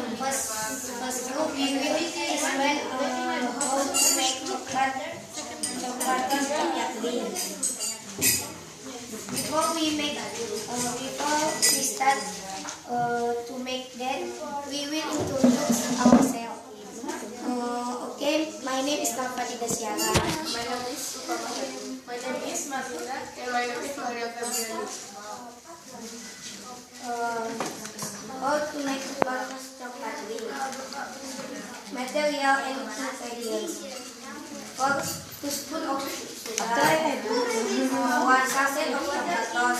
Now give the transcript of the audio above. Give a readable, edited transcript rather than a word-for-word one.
First group we will explain how to make chocolate Before we start to make that, we will introduce ourselves. Okay, my name is Nafati Dasyara. My name is Martina. And my name is Maria Gabriel. How to make chocolate. Material and ingredients. First, 2 spoons of sugar, 1 sachet of tomatoes,